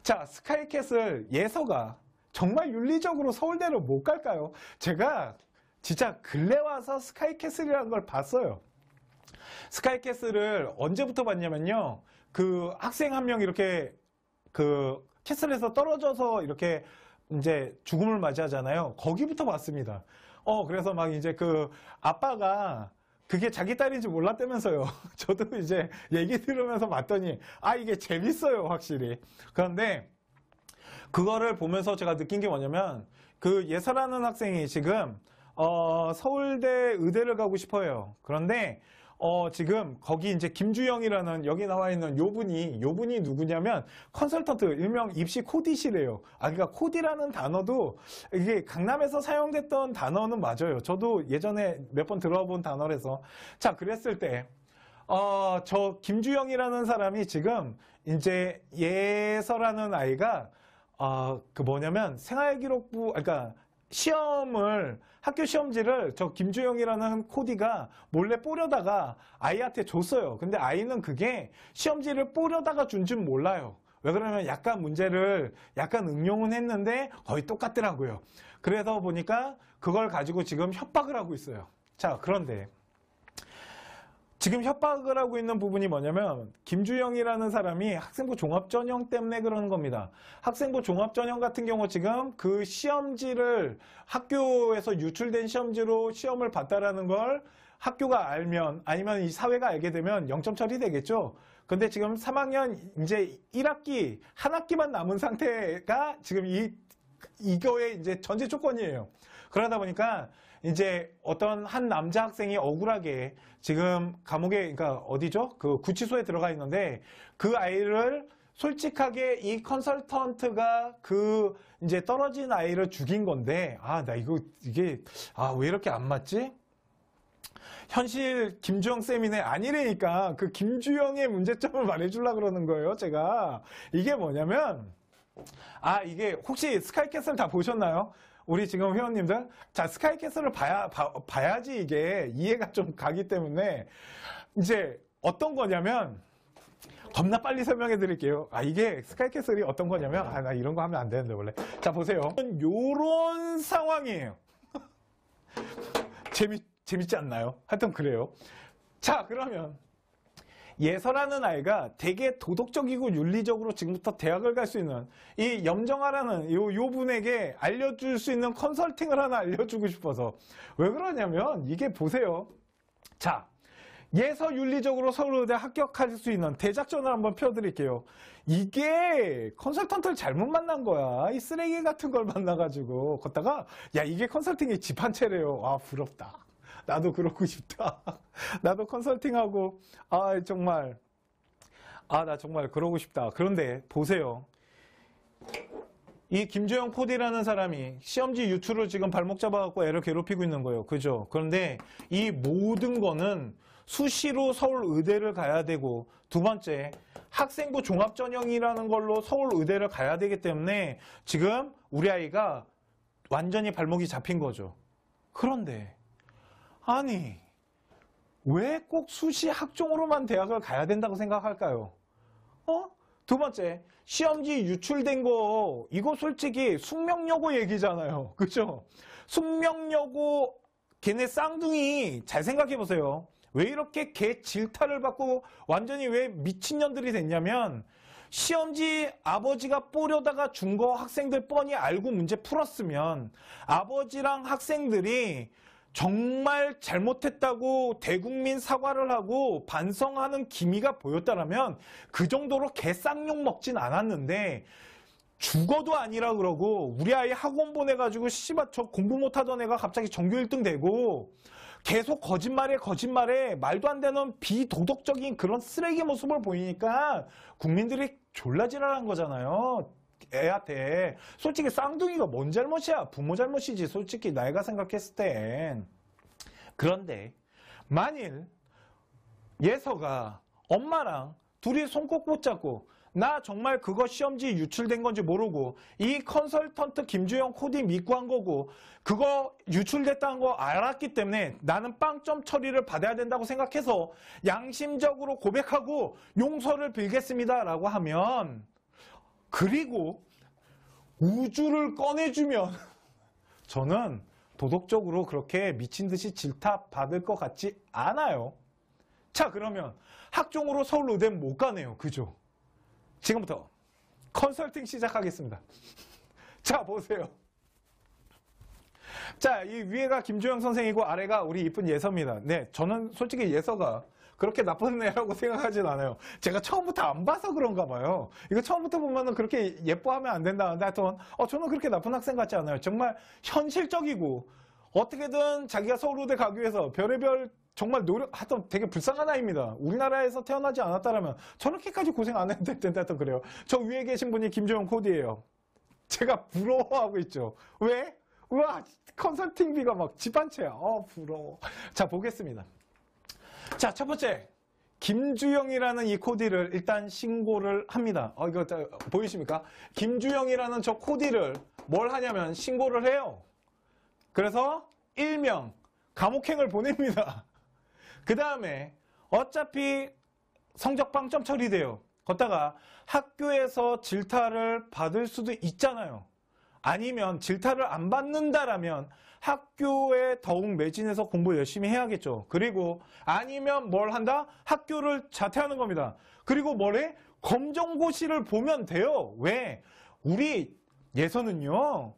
자, 스카이캐슬 예서가 정말 윤리적으로 서울대를 못 갈까요? 제가 진짜 근래 와서 스카이캐슬이라는 걸 봤어요. 스카이캐슬을 언제부터 봤냐면요. 그 학생 한 명 이렇게 그 캐슬에서 떨어져서 이렇게 이제 죽음을 맞이하잖아요. 거기부터 봤습니다. 그래서 막 이제 그 아빠가 그게 자기 딸인지 몰랐다면서요. 저도 이제 얘기 들으면서 봤더니 이게 재밌어요, 확실히. 그런데 그거를 보면서 제가 느낀 게 뭐냐면 그 예서라는 학생이 지금 서울대 의대를 가고 싶어요. 그런데 지금 거기 이제 김주영이라는 여기 나와 있는 요 분이 누구냐면 컨설턴트 일명 입시 코디시래요. 그러니까 코디라는 단어도 이게 강남에서 사용됐던 단어는 맞아요. 저도 예전에 몇 번 들어본 단어라서. 자, 그랬을 때 저 김주영이라는 사람이 지금 이제 예서라는 아이가 그 뭐냐면 생활기록부, 그러니까 학교 시험지를 저 김주영이라는 코디가 몰래 뽀려다가 아이한테 줬어요. 근데 아이는 그게 시험지를 뽀려다가 준 줄 몰라요. 왜 그러면 약간 문제를 약간 응용은 했는데 거의 똑같더라고요. 그래서 보니까 그걸 가지고 지금 협박을 하고 있어요. 자, 그런데 지금 협박을 하고 있는 부분이 뭐냐면 김주영이라는 사람이 학생부 종합전형 때문에 그러는 겁니다. 학생부 종합전형 같은 경우 지금 그 시험지를 학교에서 유출된 시험지로 시험을 봤다라는 걸 학교가 알면 아니면 이 사회가 알게 되면 0점 처리되겠죠. 근데 지금 3학년 이제 1학기 한 학기만 남은 상태가 지금 이거의 이제 전제 조건이에요. 그러다 보니까 이제 어떤 한 남자 학생이 억울하게 지금 감옥에, 그러니까 어디죠? 그 구치소에 들어가 있는데 그 아이를 솔직하게 이 컨설턴트가 그 이제 떨어진 아이를 죽인 건데, 이게 왜 이렇게 안 맞지? 현실 김주영 쌤이네. 아니래니까 그 김주영의 문제점을 말해주려고 그러는 거예요, 제가. 이게 뭐냐면, 이게 혹시 스카이캐슬 다 보셨나요? 우리 지금 회원님들? 자, 스카이캐슬을 봐야지 이게 이해가 좀 가기 때문에 이제 어떤 거냐면 겁나 빨리 설명해 드릴게요. 이게 스카이캐슬이 어떤 거냐면 나 이런 거 하면 안 되는데 원래. 자, 보세요. 요런 상황이에요. 재밌지 않나요? 하여튼 그래요. 자, 그러면 예서라는 아이가 되게 도덕적이고 윤리적으로 지금부터 대학을 갈 수 있는 이 염정아라는 요 분에게 알려줄 수 있는 컨설팅을 하나 알려주고 싶어서. 왜 그러냐면 이게 보세요. 자, 예서 윤리적으로 서울의대 합격할 수 있는 대작전을 한번 펴드릴게요. 이게 컨설턴트를 잘못 만난 거야. 이 쓰레기 같은 걸 만나가지고 걷다가 이게 컨설팅의 집 한 채래요. 부럽다. 나도 그러고 싶다. 나도 컨설팅하고 정말 나 정말 그러고 싶다. 그런데 보세요. 이 김주영 코디라는 사람이 시험지 유출을 지금 발목 잡아갖고 애를 괴롭히고 있는 거예요. 그죠? 그런데 이 모든 거는 수시로 서울 의대를 가야 되고, 두 번째 학생부 종합전형이라는 걸로 서울 의대를 가야 되기 때문에 지금 우리 아이가 완전히 발목이 잡힌 거죠. 그런데 왜 꼭 수시 학종으로만 대학을 가야 된다고 생각할까요? 두 번째, 시험지 유출된 거, 이거 솔직히 숙명여고 얘기잖아요. 그죠? 숙명여고, 걔네 쌍둥이, 잘 생각해보세요. 왜 이렇게 걔 질타를 받고 완전히 왜 미친년들이 됐냐면, 시험지 아버지가 뽀려다가 준 거 학생들 뻔히 알고 문제 풀었으면, 아버지랑 학생들이 정말 잘못했다고 대국민 사과를 하고 반성하는 기미가 보였다라면 그 정도로 개쌍욕 먹진 않았는데, 죽어도 아니라 그러고 우리 아이 학원 보내가지고 저 공부 못하던 애가 갑자기 전교 1등 되고 계속 거짓말에 말도 안 되는 비도덕적인 그런 쓰레기 모습을 보이니까 국민들이 졸라 지랄한 거잖아요. 애한테. 솔직히 쌍둥이가 뭔 잘못이야? 부모 잘못이지, 솔직히 내가 생각했을 땐. 그런데 만일 예서가 엄마랑 둘이 손 꼭 붙잡고 나 정말 그거 시험지 유출된 건지 모르고 이 컨설턴트 김주영 코디 믿고 한 거고 그거 유출됐다는 거 알았기 때문에 나는 빵점 처리를 받아야 된다고 생각해서 양심적으로 고백하고 용서를 빌겠습니다 라고 하면 그리고 우주를 꺼내주면 저는 도덕적으로 그렇게 미친 듯이 질타받을 것 같지 않아요. 자, 그러면 학종으로 서울의대는 못 가네요. 그죠? 지금부터 컨설팅 시작하겠습니다. 자, 보세요. 자, 이 위에가 김주영 선생이고 아래가 우리 이쁜 예서입니다. 네, 저는 솔직히 예서가 그렇게 나쁜 애라고 생각하진 않아요. 제가 처음부터 안 봐서 그런가 봐요. 이거 처음부터 보면은 그렇게 예뻐하면 안 된다는데 하여튼 저는 그렇게 나쁜 학생 같지 않아요. 정말 현실적이고 어떻게든 자기가 서울의대 가기 위해서 별의별 정말 하여튼 되게 불쌍한 아이입니다. 우리나라에서 태어나지 않았다라면 저렇게까지 고생 안 해도 될 텐데 하여튼 그래요. 저 위에 계신 분이 김주영 코디예요. 제가 부러워하고 있죠. 왜? 우와, 컨설팅비가 막 집 한 채야. 부러워. 자, 보겠습니다. 자, 첫 번째. 김주영이라는 이 코디를 일단 신고를 합니다. 이거 보이십니까? 김주영이라는 저 코디를 뭘 하냐면 신고를 해요. 그래서 일명 감옥행을 보냅니다. 그 다음에 어차피 성적 빵점 처리돼요. 걷다가 학교에서 질타를 받을 수도 있잖아요. 아니면 질타를 안 받는다라면 학교에 더욱 매진해서 공부 열심히 해야겠죠. 그리고 아니면 뭘 한다? 학교를 자퇴하는 겁니다. 그리고 뭐래? 검정고시를 보면 돼요. 왜? 우리 예서는요,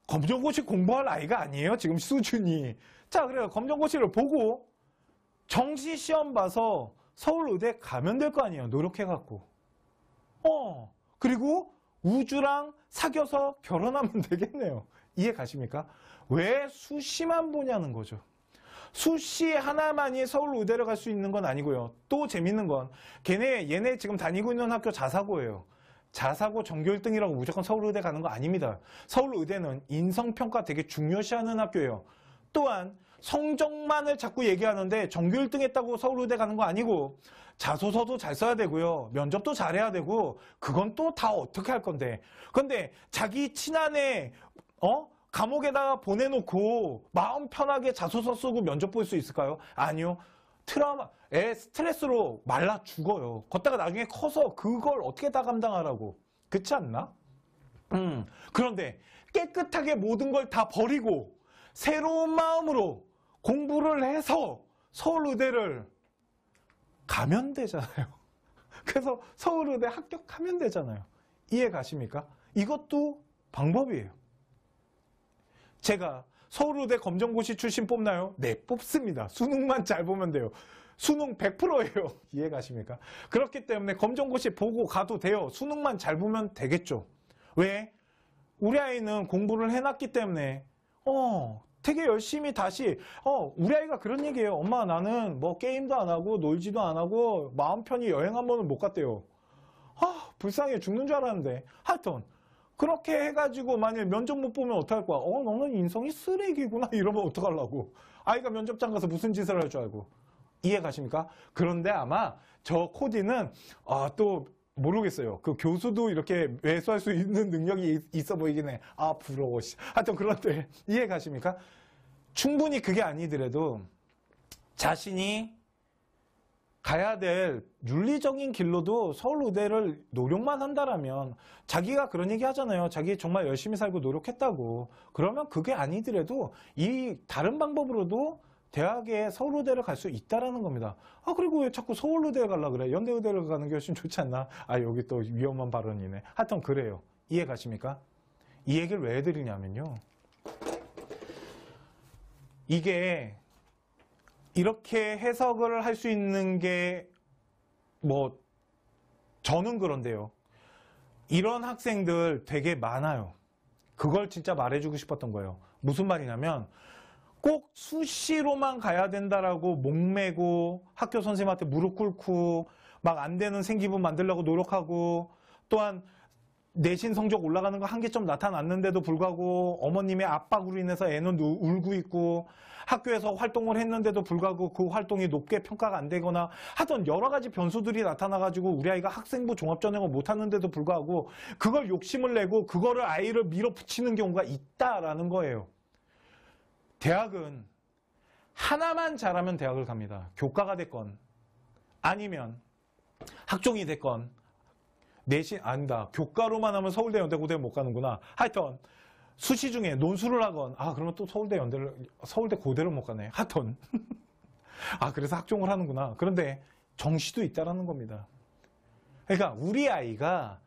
검정고시 공부할 아이가 아니에요. 지금 수준이. 자, 그래요. 검정고시를 보고 정시시험 봐서 서울의대 가면 될 거 아니에요. 노력해갖고. 그리고 우주랑 사귀어서 결혼하면 되겠네요. 이해 가십니까? 왜 수시만 보냐는 거죠. 수시 하나만이 서울의대를 갈 수 있는 건 아니고요. 또 재밌는 건 얘네 지금 다니고 있는 학교 자사고예요. 자사고 전교 1등이라고 무조건 서울의대 가는 거 아닙니다. 서울의대는 인성평가 되게 중요시하는 학교예요. 또한 성적만을 자꾸 얘기하는데 전교 1등 했다고 서울의대 가는 거 아니고 자소서도 잘 써야 되고요. 면접도 잘해야 되고 그건 또 다 어떻게 할 건데. 근데 자기 친한 애 감옥에다가 보내놓고 마음 편하게 자소서 쓰고 면접 볼 수 있을까요? 아니요. 애 스트레스로 말라 죽어요. 걷다가 나중에 커서 그걸 어떻게 다 감당하라고. 그렇지 않나? 그런데 깨끗하게 모든 걸 다 버리고 새로운 마음으로 공부를 해서 서울의대를 가면 되잖아요. 그래서 서울의대 합격하면 되잖아요. 이해 가십니까? 이것도 방법이에요. 제가 서울의대 검정고시 출신 뽑나요? 네, 뽑습니다. 수능만 잘 보면 돼요. 수능 100%예요. 이해 가십니까? 그렇기 때문에 검정고시 보고 가도 돼요. 수능만 잘 보면 되겠죠. 왜? 우리 아이는 공부를 해놨기 때문에 되게 열심히 다시 우리 아이가 그런 얘기예요. 엄마, 나는 뭐 게임도 안 하고 놀지도 안 하고 마음 편히 여행 한 번은 못 갔대요. 불쌍해 죽는 줄 알았는데. 하여튼 그렇게 해가지고 만약에 면접 못 보면 어떡할 거야? 너는 인성이 쓰레기구나 이러면 어떡하려고. 아이가 면접장 가서 무슨 짓을 할 줄 알고. 이해 가십니까? 그런데 아마 저 코디는 또 모르겠어요. 그 교수도 이렇게 외수할 수 있는 능력이 있어 보이긴 해. 부러워. 하여튼 그런데 이해 가십니까? 충분히 그게 아니더라도 자신이 가야 될 윤리적인 길로도 서울의대를 노력만 한다라면 자기가 그런 얘기 하잖아요. 자기 정말 열심히 살고 노력했다고. 그러면 그게 아니더라도 이 다른 방법으로도 대학에 서울의대를 갈 수 있다라는 겁니다. 그리고 왜 자꾸 서울의대를 가려고 그래? 연대의대를 가는 게 훨씬 좋지 않나? 여기 또 위험한 발언이네. 하여튼 그래요. 이해 가십니까? 이 얘기를 왜 해드리냐면요. 이게 이렇게 해석을 할 수 있는 게 저는 그런데요. 이런 학생들 되게 많아요. 그걸 진짜 말해주고 싶었던 거예요. 무슨 말이냐면 꼭 수시로만 가야 된다라고 목매고 학교 선생님한테 무릎 꿇고 막 안 되는 생기분 만들려고 노력하고 또한 내신 성적 올라가는 거 한계점 나타났는데도 불구하고 어머님의 압박으로 인해서 애는 울고 있고 학교에서 활동을 했는데도 불구하고 그 활동이 높게 평가가 안 되거나 하여튼 여러 가지 변수들이 나타나가지고 우리 아이가 학생부 종합전형을 못하는데도 불구하고 그걸 욕심을 내고 그거를 아이를 밀어붙이는 경우가 있다라는 거예요. 대학은 하나만 잘하면 대학을 갑니다. 교과가 됐건 아니면 학종이 됐건 내신 아니다. 교과로만 하면 서울대 연대 고대 못 가는구나. 하여튼 수시 중에 논술을 하건 그러면 또 서울대 고대를 못 가네. 하여튼 그래서 학종을 하는구나. 그런데 정시도 있다라는 겁니다. 그러니까 우리 아이가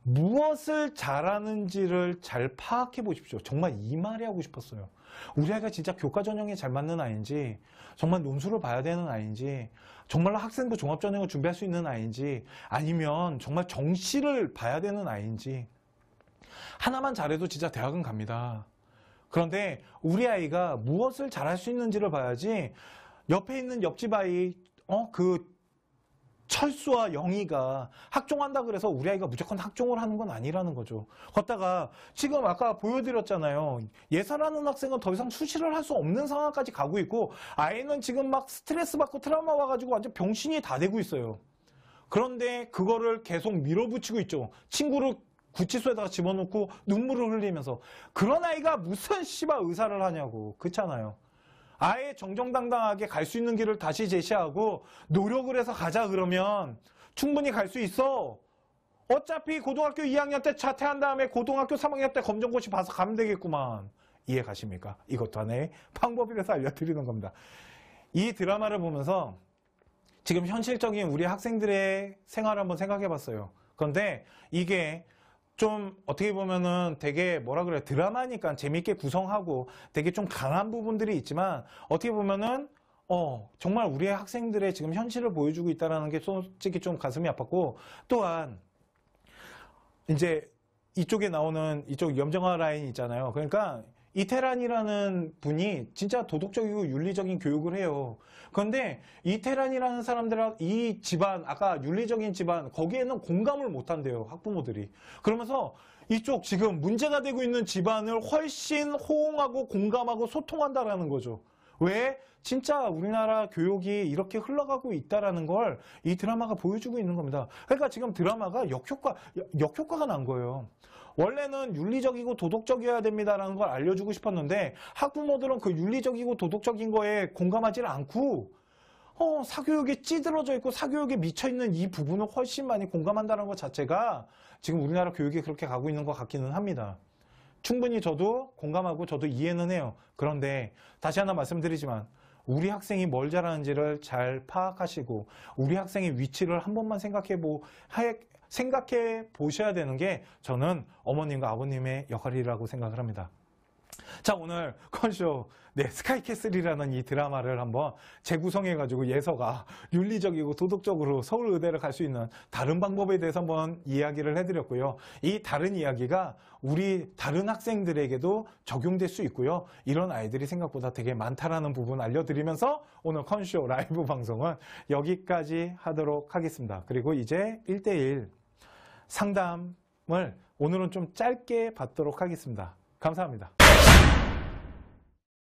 무엇을 잘하는지를 잘 파악해 보십시오. 정말 이 말이 하고 싶었어요. 우리 아이가 진짜 교과 전형에 잘 맞는 아이인지, 정말 논술을 봐야 되는 아이인지, 정말로 학생부 종합 전형을 준비할 수 있는 아이인지, 아니면 정말 정시를 봐야 되는 아이인지. 하나만 잘해도 진짜 대학은 갑니다. 그런데 우리 아이가 무엇을 잘할 수 있는지를 봐야지, 옆에 있는 옆집 아이 철수와 영희가 학종한다 그래서 우리 아이가 무조건 학종을 하는 건 아니라는 거죠. 걷다가 지금 아까 보여드렸잖아요. 예사라는 학생은 더 이상 수시를 할 수 없는 상황까지 가고 있고, 아이는 지금 막 스트레스 받고 트라우마 와가지고 완전 병신이 다 되고 있어요. 그런데 그거를 계속 밀어붙이고 있죠. 친구를 구치소에다가 집어넣고 눈물을 흘리면서. 그런 아이가 무슨 씨발 의사를 하냐고. 그렇잖아요. 아예 정정당당하게 갈 수 있는 길을 다시 제시하고 노력을 해서 가자 그러면 충분히 갈 수 있어. 어차피 고등학교 2학년 때 자퇴한 다음에 고등학교 3학년 때 검정고시 봐서 가면 되겠구만. 이해 가십니까? 이것도 하나의 방법이라서 알려드리는 겁니다. 이 드라마를 보면서 지금 현실적인 우리 학생들의 생활을 한번 생각해 봤어요. 그런데 이게 좀 어떻게 보면은 되게 뭐라 그래, 드라마니까 재밌게 구성하고 되게 좀 강한 부분들이 있지만, 어떻게 보면은 정말 우리의 학생들의 지금 현실을 보여주고 있다는 게 솔직히 좀 가슴이 아팠고, 또한 이제 이쪽에 나오는 이쪽 염정아 라인 있잖아요. 그러니까 이태란이라는 분이 진짜 도덕적이고 윤리적인 교육을 해요. 그런데 이태란이라는 사람들은 이 집안, 아까 윤리적인 집안, 거기에는 공감을 못 한대요, 학부모들이. 그러면서 이쪽 지금 문제가 되고 있는 집안을 훨씬 호응하고 공감하고 소통한다라는 거죠. 왜? 진짜 우리나라 교육이 이렇게 흘러가고 있다라는 걸 이 드라마가 보여주고 있는 겁니다. 그러니까 지금 드라마가 역효과가 난 거예요. 원래는 윤리적이고 도덕적이어야 됩니다라는 걸 알려주고 싶었는데, 학부모들은 그 윤리적이고 도덕적인 거에 공감하지 않고 사교육에 찌들어져 있고 사교육에 미쳐있는 이 부분을 훨씬 많이 공감한다는 것 자체가 지금 우리나라 교육이 그렇게 가고 있는 것 같기는 합니다. 충분히 저도 공감하고 저도 이해는 해요. 그런데 다시 하나 말씀드리지만, 우리 학생이 뭘 잘하는지를 잘 파악하시고 우리 학생의 위치를 한 번만 생각해 보셔야 되는 게 저는 어머님과 아버님의 역할이라고 생각을 합니다. 자, 오늘 컨쇼 스카이캐슬이라는 이 드라마를 한번 재구성해가지고 예서가 윤리적이고 도덕적으로 서울의대를 갈 수 있는 다른 방법에 대해서 한번 이야기를 해드렸고요. 이 다른 이야기가 우리 다른 학생들에게도 적용될 수 있고요. 이런 아이들이 생각보다 되게 많다라는 부분 알려드리면서 오늘 컨쇼 라이브 방송은 여기까지 하도록 하겠습니다. 그리고 이제 1대1 상담을 오늘은 좀 짧게 받도록 하겠습니다. 감사합니다.